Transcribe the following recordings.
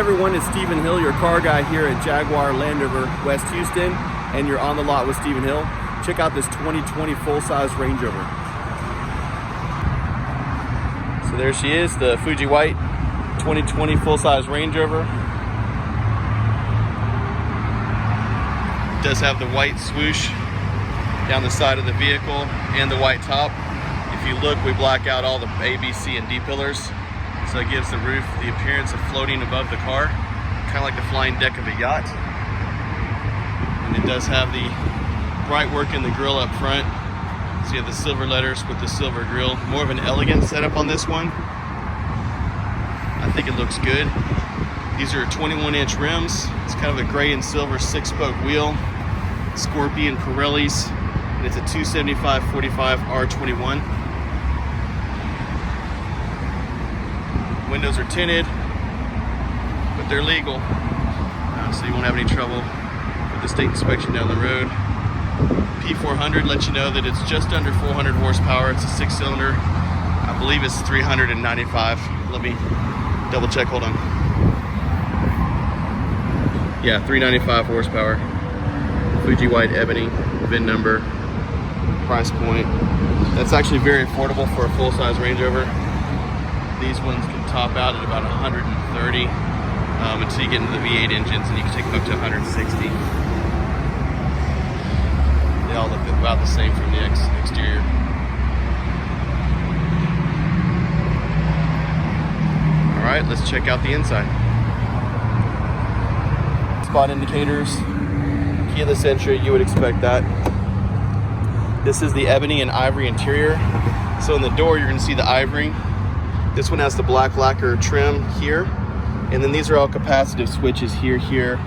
Everyone, it's Stephen Hill, your car guy here at Jaguar Land Rover West Houston, and you're on the lot with Stephen Hill. Check out this 2020 full-size Range Rover. So there she is, the Fuji White 2020 full-size Range Rover. It does have the white swoosh down the side of the vehicle and the white top. If you look, we black out all the A, B, C, and D pillars. So it gives the roof the appearance of floating above the car, kind of like the flying deck of a yacht. And it does have the bright work in the grille up front. So you have the silver letters with the silver grille. More of an elegant setup on this one. I think it looks good. These are 21-inch rims. It's kind of a gray and silver 6-spoke wheel. Scorpion Pirellis, and it's a 275/45 R21. Windows are tinted, but they're legal, so you won't have any trouble with the state inspection down the road. P400 lets you know that it's just under 400 horsepower. It's a 6-cylinder. I believe it's 395. Let me double check, hold on. Yeah, 395 horsepower. Fuji White Ebony, VIN number, price point. That's actually very affordable for a full-size Range Rover. These ones can top out at about 130 until you get into the V8 engines, and you can take them up to 160. They all look about the same from the exterior. All right, let's check out the inside. Spot indicators, keyless entry, you would expect that. This is the ebony and ivory interior. So in the door, you're gonna see the ivory. This one has the black lacquer trim here. And then these are all capacitive switches here,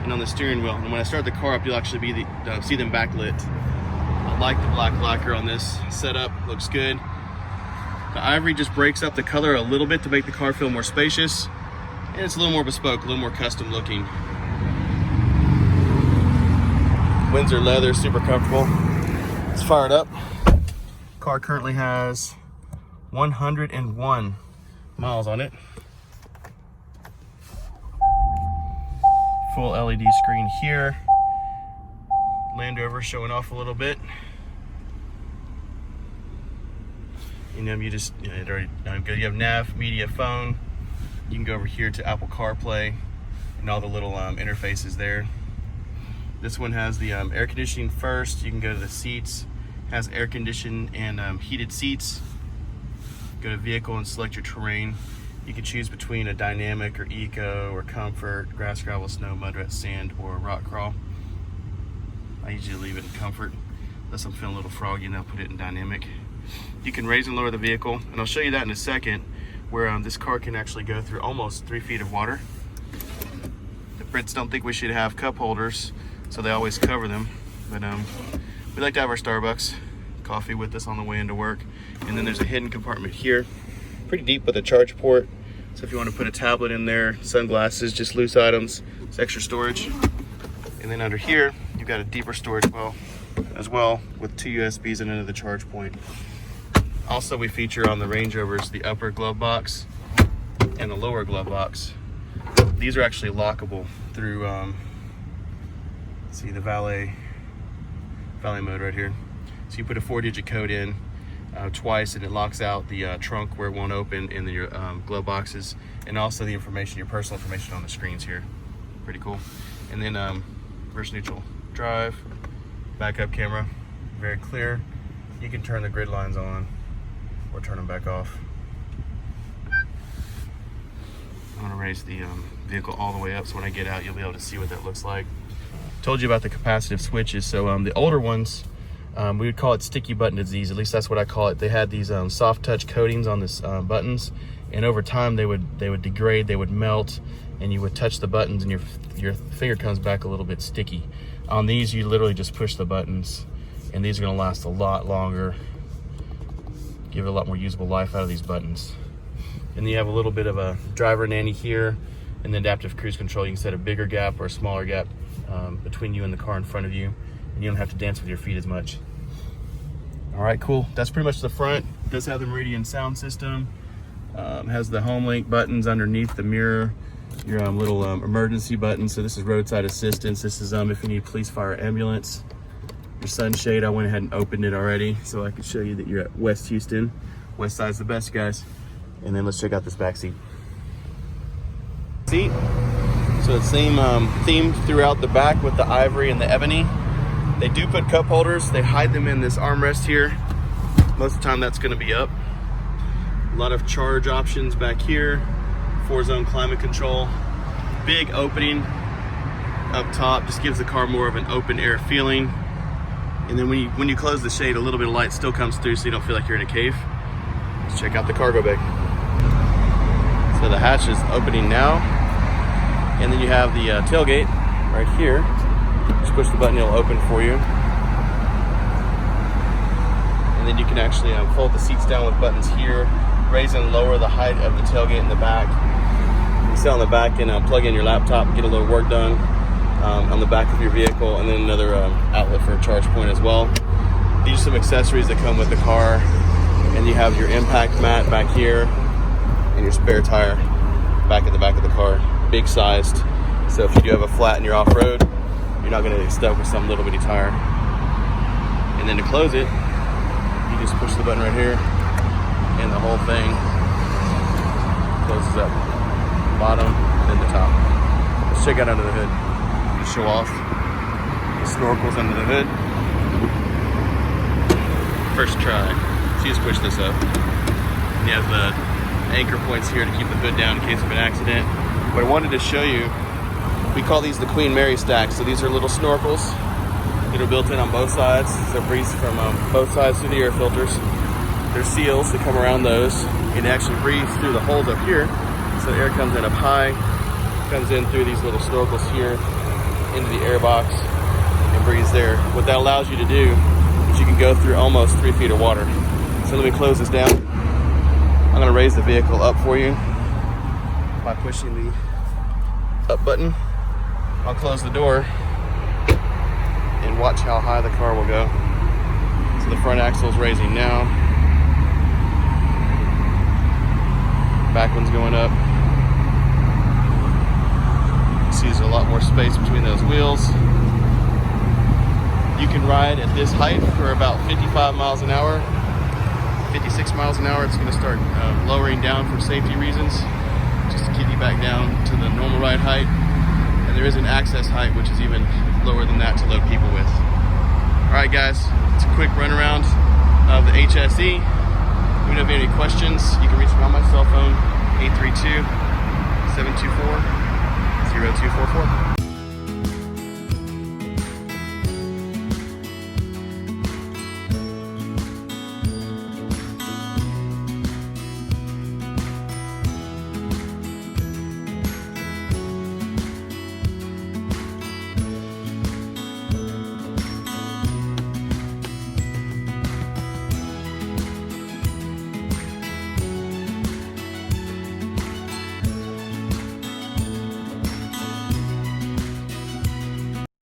and on the steering wheel. And when I start the car up, you'll actually see them backlit. I like the black lacquer on this setup, looks good. The ivory just breaks up the color a little bit to make the car feel more spacious. And it's a little more bespoke, a little more custom looking. Windsor leather, super comfortable. Let's fire it up. Car currently has 101 miles on it. Full LED screen here. Land Rover showing off a little bit. You know, you have nav, media, phone. You can go over here to Apple CarPlay and all the little interfaces there. This one has the air conditioning first. You can go to the seats. Has air conditioning and heated seats. Go to vehicle and select your terrain. You can choose between a dynamic or eco or comfort, grass, gravel, snow, mud, rut, sand, or rock crawl. I usually leave it in comfort. Unless I'm feeling a little froggy, and I'll put it in dynamic. You can raise and lower the vehicle, and I'll show you that in a second, where this car can actually go through almost 3 feet of water. The Brits don't think we should have cup holders, so they always cover them. But we like to have our Starbucks coffee with us on the way into work. And then there's a hidden compartment here, pretty deep with a charge port. So if you want to put a tablet in there, sunglasses, just loose items, it's extra storage. And then under here, you've got a deeper storage as well with 2 USBs and another charge point. Also, we feature on the Range Rovers the upper glove box and the lower glove box. These are actually lockable through, see the valet mode right here. So you put a 4-digit code in twice, and it locks out the trunk where it won't open in your glove boxes, and also the information, your personal information on the screens here. Pretty cool. And then reverse neutral drive, backup camera, very clear. You can turn the grid lines on or turn them back off. I'm gonna raise the vehicle all the way up so when I get out, you'll be able to see what that looks like. Told you about the capacitive switches. So the older ones, we would call it sticky button disease. At least that's what I call it. They had these soft touch coatings on this buttons, and over time they would degrade, they would melt, and you would touch the buttons and your finger comes back a little bit sticky. On these, you literally just push the buttons, and these are gonna last a lot longer, give it a lot more usable life out of these buttons. And then you have a little bit of a driver nanny here, and then adaptive cruise control. You can set a bigger gap or a smaller gap between you and the car in front of you, and you don't have to dance with your feet as much. All right, cool. That's pretty much the front. It does have the Meridian sound system. Has the home link buttons underneath the mirror. your little emergency button. So this is roadside assistance. This is if you need police, fire, ambulance. Your sunshade, I went ahead and opened it already so I could show you that you're at West Houston. West side's the best, guys. And then let's check out this back seat. So the same theme throughout the back with the ivory and the ebony. They do put cup holders. They hide them in this armrest here. Most of the time that's gonna be up. A lot of charge options back here. 4-zone climate control. Big opening up top, just gives the car more of an open air feeling. And then when you close the shade, a little bit of light still comes through so you don't feel like you're in a cave. Let's check out the cargo bay. So the hatch is opening now. And then you have the tailgate right here. Just push the button, it'll open for you. And then you can actually fold the seats down with buttons here, raise and lower the height of the tailgate in the back. You can sit on the back and plug in your laptop, get a little work done on the back of your vehicle, and then another outlet for a charge point as well. These are some accessories that come with the car. And you have your impact mat back here and your spare tire back in the back of the car. Big sized, so if you do have a flat and you're off-road, you're not going to get stuck with some little bitty tire. And then to close it, you just push the button right here and the whole thing closes up, bottom then the top. Let's check out under the hood. Just show off the snorkels under the hood. First try. So you just push this up. And you have the anchor points here to keep the hood down in case of an accident. But I wanted to show you, we call these the Queen Mary stacks. So these are little snorkels that are built in on both sides. So breeze from both sides through the air filters. There's seals that come around those. It actually breathes through the holes up here. So the air comes in up high, comes in through these little snorkels here into the air box and breathes there. What that allows you to do is you can go through almost 3 feet of water. So let me close this down. I'm gonna raise the vehicle up for you by pushing the up button. I'll close the door and watch how high the car will go. So the front axle is raising now. Back one's going up. See there's a lot more space between those wheels. You can ride at this height for about 55 miles an hour. 56 miles an hour, it's going to start lowering down for safety reasons, just to keep you back down to the normal ride height. And there is an access height, which is even lower than that to load people with. All right, guys, it's a quick run around of the HSE. If you have any questions, you can reach me on my cell phone, 832-724-0244.